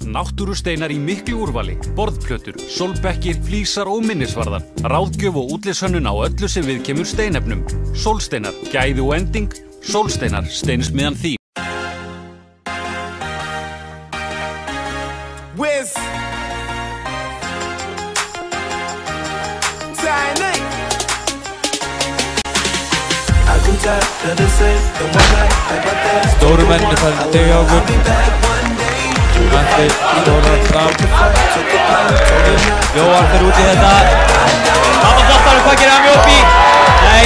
Náttúrusteinar í miklu úrvali, borðplötur, sólbekkir, flísar og minnisvarðar. Ráðgjöf og útlitshönnun á öllu sem viðkemur steinefnum. Sólsteinar, gæði og ending. Sólsteinar, steinsmiðjan þín. With Tiny. Stóru menni farin að tegja okkur. Matti stórar fram. Jóar fyrir út í þetta. Tapar boltanum, hvað gerir hann Jópi? Nei.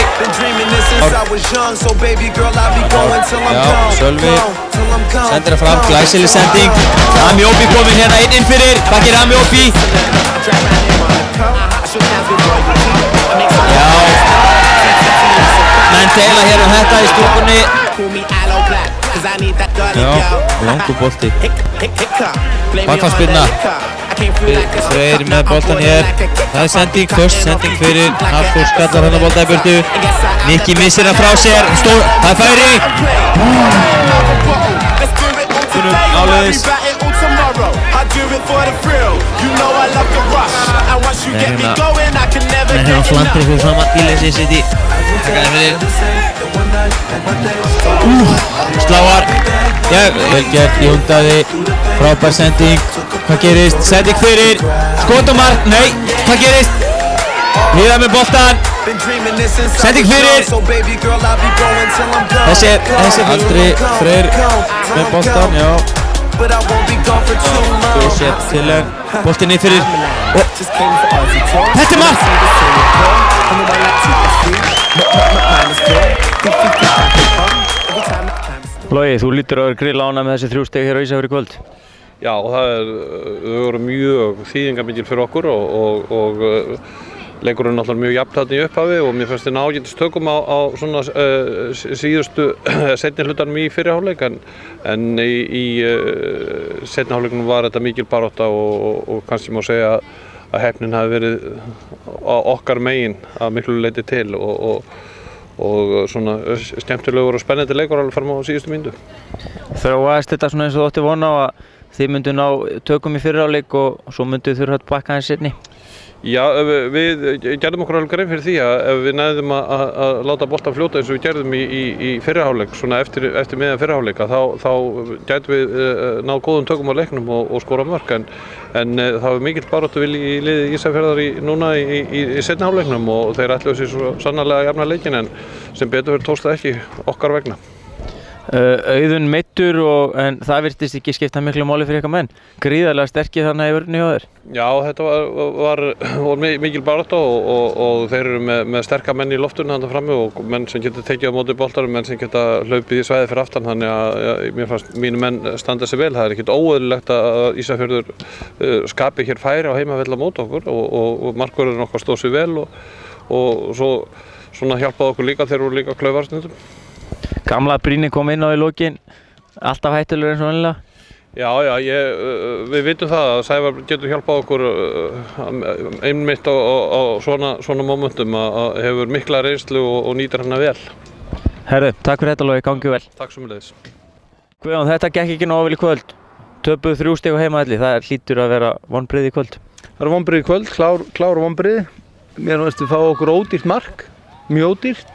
Já, Sölvi sendir það fram, glæsileg sending. Hann Jópi kominn hérna inn fyrir. Hvað gerir hann Jópi? Já. Menn deila hér þetta í stúkunni. Já, langur bolti. Bakfallsspyrna. Freyr með boltan hér. Það sending, först sending fyrir Hafþór skallar hann bolta í burtu. Nikki missir hann frá sér. Það færi. Áleiðis. Nei, hérna Flandri fyrir fram að Bíleysi City. Takkaði fyrir. Sláar. Vel gert, Jóndaði. Frábær sending. Hvað gerist? Sending fyrir. Skot og mark. Nei. Hvað gerist? Viðar með boltan. Sending fyrir. Þessi Andri Freyr með boltan. Já. Sett til henn. Boltin inn fyrir. Þetta er mark. Logi, þú lítur að vera grilla ánægð með þessi 3 stig hér á Ísafirði í kvöld. Já, þau voru mjög þýðingarmikil fyrir okkur og leikurinn náttúrulega mjög jafn þarna í upphafi og mér fannst þið ágætis tökum á svona síðustu seinni hlutanum í fyrri hálfleik en í seinni hálfleikunum var þetta mikil barátta og kannski má segja að heppnin hafi verið á okkar megin að miklu leyti til og svona skemmtilegur og spennandi leikur alveg fram á síðustu mínútu. Þróaðist þetta svona eins og þú átti von á að þið myndu ná tökum í fyrri hálfleik og svo myndu þurfa að bakka aðeins seinni? Já, við gerðum okkur alveg grein fyrir því að ef við næðum að láta boltan fljóta eins og við gerðum í fyrri hálfleik, svona eftir miðjan fyrri hálfleika, þá gætum við náð góðum tökum á leiknum og skora mörk en það var mikill baráttuvilji í liði Ísafjarðar núna í seinni hálfleiknum og þeir ætluðu sér svo sannarlega að jafna leikinn en sem betur fyrir tókst það ekki okkar vegna. Auðun meiddur en það virtist ekki skipta miklu máli fyrir ykkar menn. Gríðarlega sterkir þarna í vörninni hjá þér. Já, þetta var mikil barátta og þeir eru með sterka menn í loftinu þarna frammi og menn sem geta tekið á móti boltanum, menn sem geta hlaupið í svæði fyrir aftan þannig að mér fannst mínu menn standa sig vel. Það er ekkert óeðlilegt að Ísafjörður skapi hér færi á heimavelli á móti okkur og markvörðurinn okkar stóð sig vel og svo svona hjálpaði okkur líka þeir voru líka klaufar stundum. Gamla Brynni kom inn á í lokin, alltaf hættulegur eins og venjulega. Já, við vitum það að Sævar getur hjálpað okkur einmitt á svona momentum að hefur mikla reynslu og nýtir hana vel. Herðu, takk fyrir þetta Logi, gangi vel. Takk sömuleiðis. Guðjón, þetta gekk ekki nógu vel í kvöld. Töpuðu 3 stig á heimavelli, það hlýtur að vera vonbrigði í kvöld. Það er vonbrigði í kvöld, klár vonbrigði. Mér finnst við fá okkur ódýrt mark, mjög ódýrt.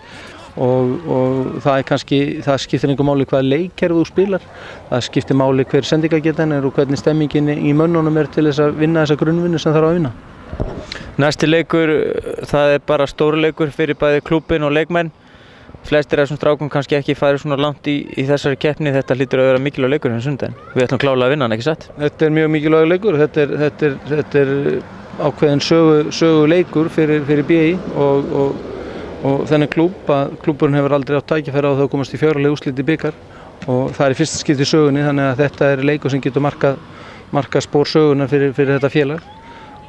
Og það skiptir engu máli hvaða leikkerfi þú spilar. Það skiptir máli hver sendingagetan er og hvernig stemmingin í mönnunum er til þess að vinna þessa grunnvinnu sem þarf að vinna. Næsti leikur, það er bara stóri leikur fyrir bæði klúbbinn og leikmenn. Flestir af þessum strákum kannski ekki farið svona langt í þessari keppni. Þetta hlýtur að vera mikilvægur leikur hérna sundaginn. Við ætlum klárlega að vinna hann, ekki satt? Þetta er mjög mikilvægur leikur. Þetta er ákveðin söguleikur fyrir BI og þennan klúbburinn hefur aldrei átt tækifæri á það að komast í 4 liða úrslit í bikar og það er í fyrsta skipti í sögunni þannig að þetta er leikur sem getur markað spór sögunar fyrir þetta félag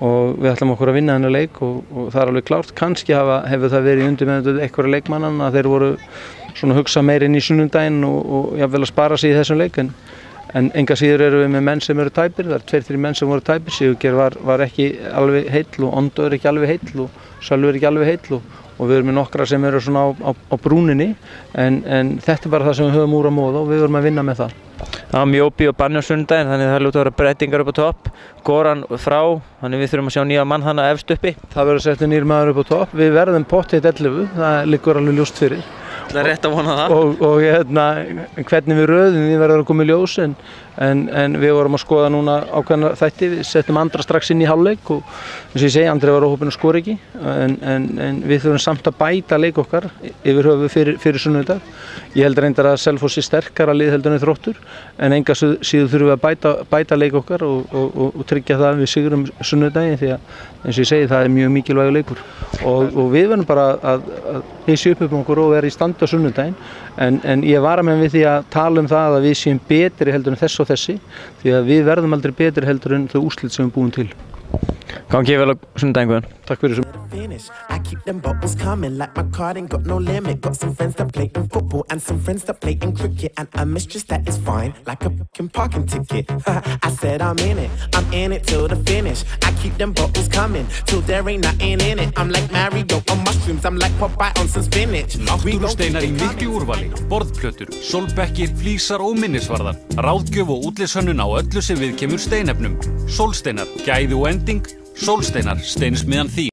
og við ætlum okkur að vinna þennan leik og það er alveg klárt. Kannski hefur það verið undir með einhverja leikmannanna að þeir voru svona að hugsa meira inn í sunnudaginn og jafnvel að spara sig í þessum leik en enga síður eru við með menn sem eru tæpir. Það eru 2-3 menn sem voru tæpir. Sigurgeir var ekki alveg heill og Ondo er ekki alveg heill og Sölvi er ekki alveg heill og við erum með nokkra sem eru svona á brúninni en þetta er bara það sem við höfum úr að móða og við verum að vinna með það. Það var Mjóbi og Banni á sunnudaginn, þannig það lúta að vera breytingar upp á topp. Goran frá, þannig við þurfum að sjá nýja mann hana efst uppi. Það verður að setja nýr maður upp á topp. Við verðum pottþétt 11, það liggur alveg ljóst fyrir. Það rétt að vona það. Og hvernig við röðum því verður að koma í ljós en við vorum að skoða núna ákveðna þætti. Við settum Andra strax inn í hálfleik og eins og ég segi, Andri var óheppinn að skora ekki en við þurfum samt að bæta leik okkar yfir höfuð fyrir sunnudag. Ég held reyndar að Selfoss sé sterkara lið heldur en Þróttur en enga síður þurfum við að bæta leik okkar og tryggja það að við sigrum sunnudaginn því að eins og ég segi það er mjög mikilvægur leikur og við verðum bara að hissa upp okkur og vera í standi á sunnudaginn en ég vara með við því að tala um það að við séum betri heldur en þess og þessi því að við verðum aldrei betri heldur en þau úrslit sem við búum til. Gangi vel á sunnudaginn, Guðjón. Takk fyrir þessu. I keep them bubbles coming like my card ain't got no limit. Got some friends that play in football and some friends that play in cricket and a mistress that is fine like a fucking parking ticket. I said I'm in it till the finish. I keep them bubbles coming till there ain't nothing in it. I'm like Mario on mushrooms, I'm like Popeye on some spinach. Náttúrusteinar í miklu úrvali, borðplötur, sólbekkir, flísar og minnisvarðar. Ráðgjöf og útlitshönnun á öllu sem viðkemur steinefnum. Sólsteinar, gæði og ending. Sólsteinar, steinsmiðjan þín.